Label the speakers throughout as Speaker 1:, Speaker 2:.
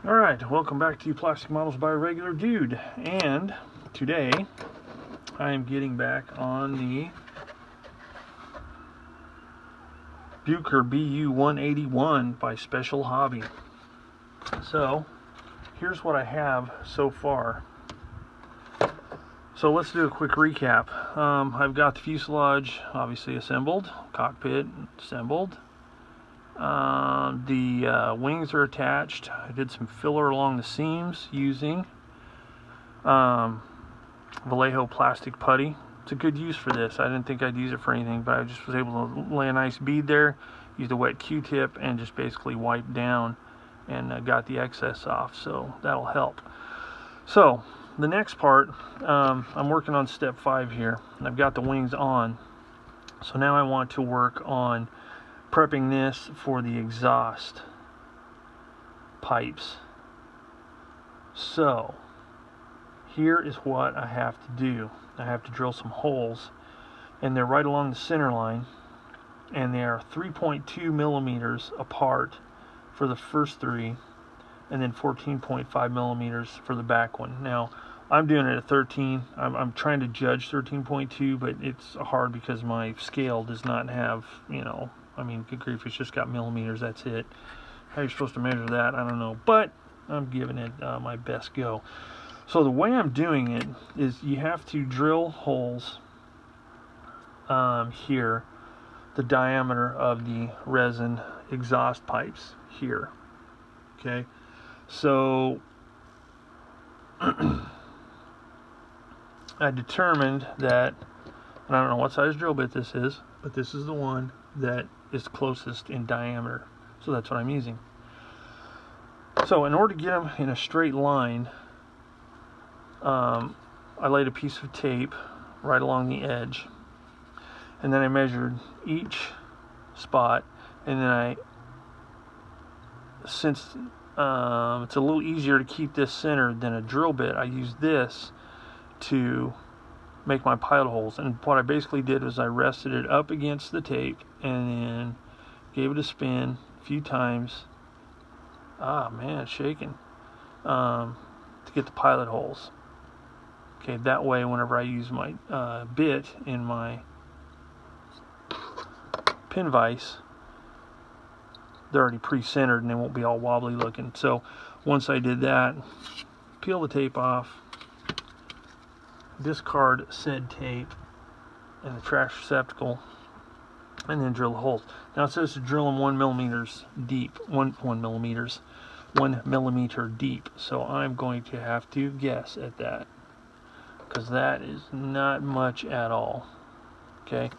Speaker 1: Alright, welcome back to Plastic Models by a Regular Dude. And today I am getting back on the Bu181 by Special Hobby. So here's what I have so far. So let's do a quick recap. I've got the fuselage obviously assembled, cockpit assembled. The wings are attached. I did some filler along the seams using Vallejo plastic putty. It's a good use for this. I didn't think I'd use it for anything, but I just was able to lay a nice bead there, used a wet Q-tip, and just basically wiped down and got the excess off, so that'll help. So the next part, I'm working on step 5 here, and I've got the wings on. So now I want to work on prepping this for the exhaust pipes. So here is what I have to do. I have to drill some holes, and they're right along the center line, and they are 3.2 millimeters apart for the first 3, and then 14.5 millimeters for the back one. Now I'm doing it at 13. I'm trying to judge 13.2, but it's hard because my scale does not have, you know, I mean, good grief, it's just got millimeters, that's it. How you're supposed to measure that, I don't know, but I'm giving it my best go. So the way I'm doing it is you have to drill holes here, the diameter of the resin exhaust pipes here. Okay, so I determined that, and I don't know what size drill bit this is, but this is the one that is closest in diameter, so that's what I'm using. So in order to get them in a straight line, I laid a piece of tape right along the edge, and then I measured each spot, and then since it's a little easier to keep this centered than a drill bit, I used this to make my pilot holes. And what I basically did was I rested it up against the tape and then gave it a spin a few times. Ah man, it's shaking. To get the pilot holes. Okay, that way whenever I use my bit in my pin vise, they're already pre-centered and they won't be all wobbly looking. So once I did that, peel the tape off, discard said tape in the trash receptacle, and then drill the holes. Now it says to drill them 1 millimeter deep, 1 millimeter deep. So I'm going to have to guess at that, because that is not much at all. Okay,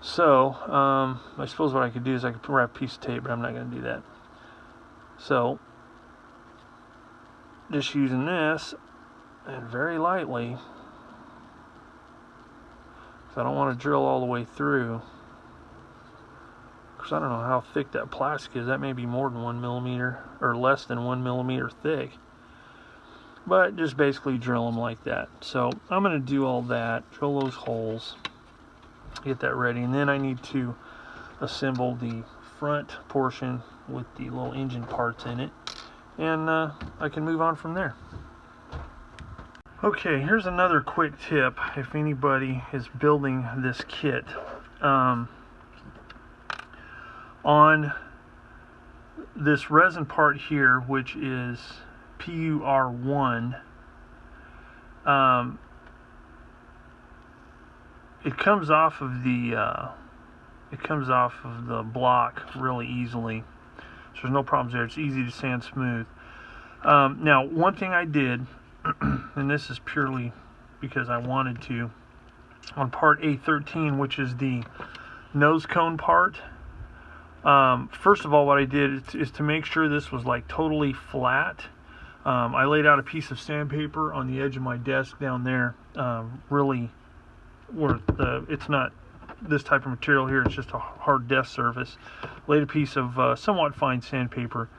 Speaker 1: so I suppose what I could do is I could wrap a piece of tape, but I'm not going to do that. So just using this, and very lightly, because I don't want to drill all the way through, because I don't know how thick that plastic is. That may be more than 1 millimeter or less than 1 millimeter thick, but just basically drill them like that. So I'm going to do all that, drill those holes, get that ready, and then I need to assemble the front portion with the little engine parts in it, and I can move on from there. Okay, here's another quick tip if anybody is building this kit. On this resin part here, which is PUR1, it comes off of the block really easily, so there's no problems there. It's easy to sand smooth. Now, one thing I did, and this is purely because I wanted to, on part A13, which is the nose cone part, first of all, what I did is to make sure this was like totally flat. I laid out a piece of sandpaper on the edge of my desk down there, really where it's not this type of material here, it's just a hard desk surface. Laid a piece of somewhat fine sandpaper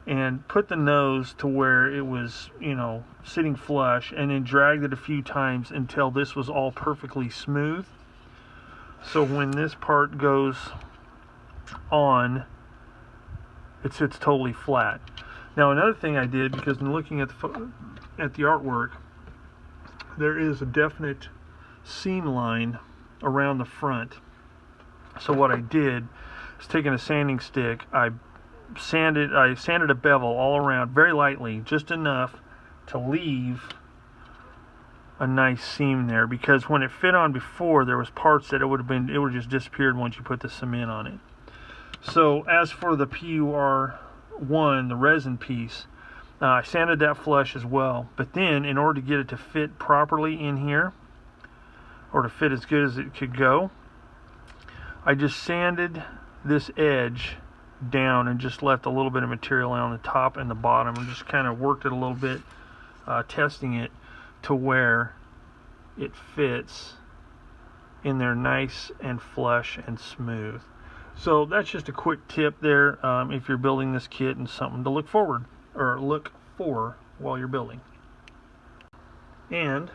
Speaker 1: and put the nose to where it was, you know, sitting flush, and then dragged it a few times until this was all perfectly smooth. So when this part goes on, it sits totally flat. Now another thing I did, because in looking at the artwork, there is a definite seam line around the front. So what I did is taking a sanding stick, I sanded a bevel all around very lightly, just enough to leave a nice seam there, because when it fit on before, there was parts that it would have just disappeared once you put the cement on it. So as for the PUR1, the resin piece, I sanded that flush as well, but then in order to get it to fit properly in here, or to fit as good as it could go, I just sanded this edge down and just left a little bit of material on the top and the bottom, and just kind of worked it a little bit, testing it to where it fits in there nice and flush and smooth. So that's just a quick tip there, if you're building this kit, and something to look for while you're building. And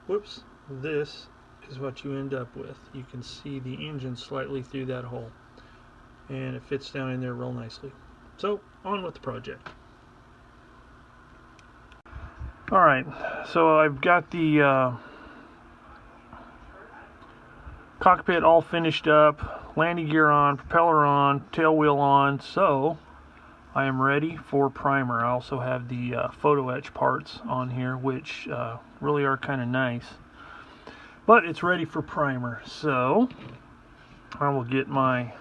Speaker 1: whoops, this is what you end up with. You can see the engine slightly through that hole, and it fits down in there real nicely. So on with the project. Alright, so I've got the cockpit all finished up, landing gear on, propeller on, tail wheel on, so I am ready for primer. I also have the photo etch parts on here, which really are kind of nice, but it's ready for primer. So I will get my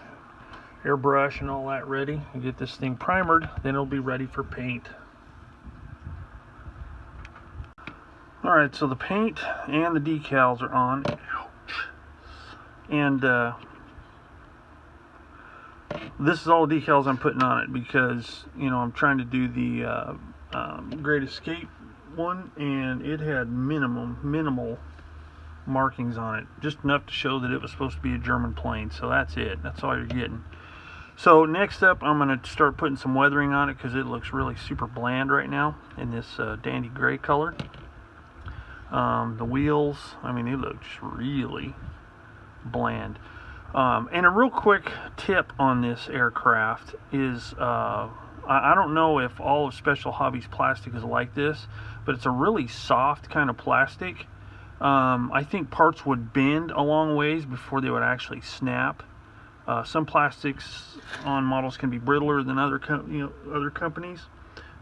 Speaker 1: airbrush and all that ready and get this thing primered, then it'll be ready for paint. Alright, so the paint and the decals are on. Ouch. And this is all the decals I'm putting on it, because, you know, I'm trying to do the Great Escape one, and it had minimal markings on it, just enough to show that it was supposed to be a German plane. So that's it, that's all you're getting. So next up, I'm going to start putting some weathering on it, because it looks really super bland right now in this dandy gray color. The wheels, I mean, they look just really bland. And a real quick tip on this aircraft is, I don't know if all of Special Hobbies plastic is like this, but it's a really soft kind of plastic. I think parts would bend a long ways before they would actually snap. Some plastics on models can be brittler than other companies,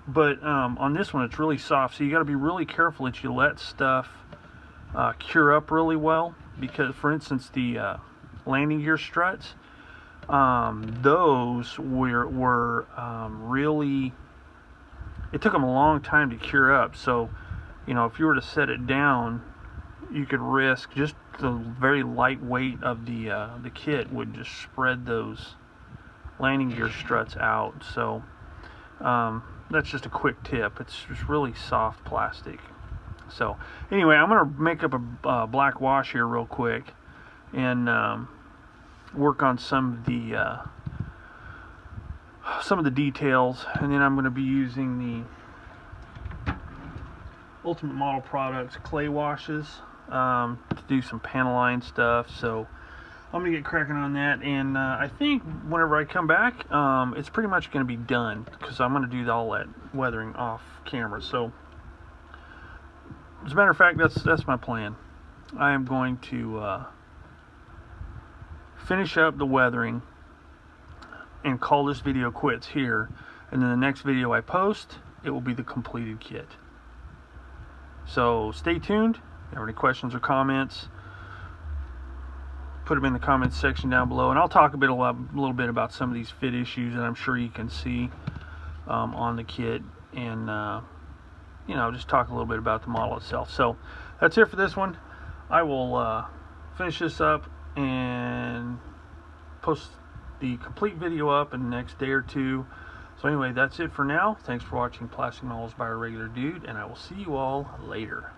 Speaker 1: but on this one it's really soft. So you got to be really careful that you let stuff cure up really well, because, for instance, the landing gear struts, those were really, it took them a long time to cure up. So, you know, if you were to set it down, you could risk just the very light weight of the kit would just spread those landing gear struts out. So that's just a quick tip. It's just really soft plastic. So anyway, I'm going to make up a black wash here real quick, and work on some of the details, and then I'm going to be using the Ultimate Model Products clay washes to do some panel line stuff. So I'm going to get cracking on that, and I think whenever I come back, it's pretty much going to be done, because I'm going to do all that weathering off camera. So as a matter of fact, that's my plan. I am going to finish up the weathering and call this video quits here, and then the next video I post, it will be the completed kit. So stay tuned. If you have any questions or comments, put them in the comments section down below, and I'll talk a little bit about some of these fit issues that I'm sure you can see on the kit, and you know, just talk a little bit about the model itself. So that's it for this one. I will finish this up and post the complete video up in the next day or two. So anyway, that's it for now. Thanks for watching Plastic Models by a Regular Dude, and I will see you all later.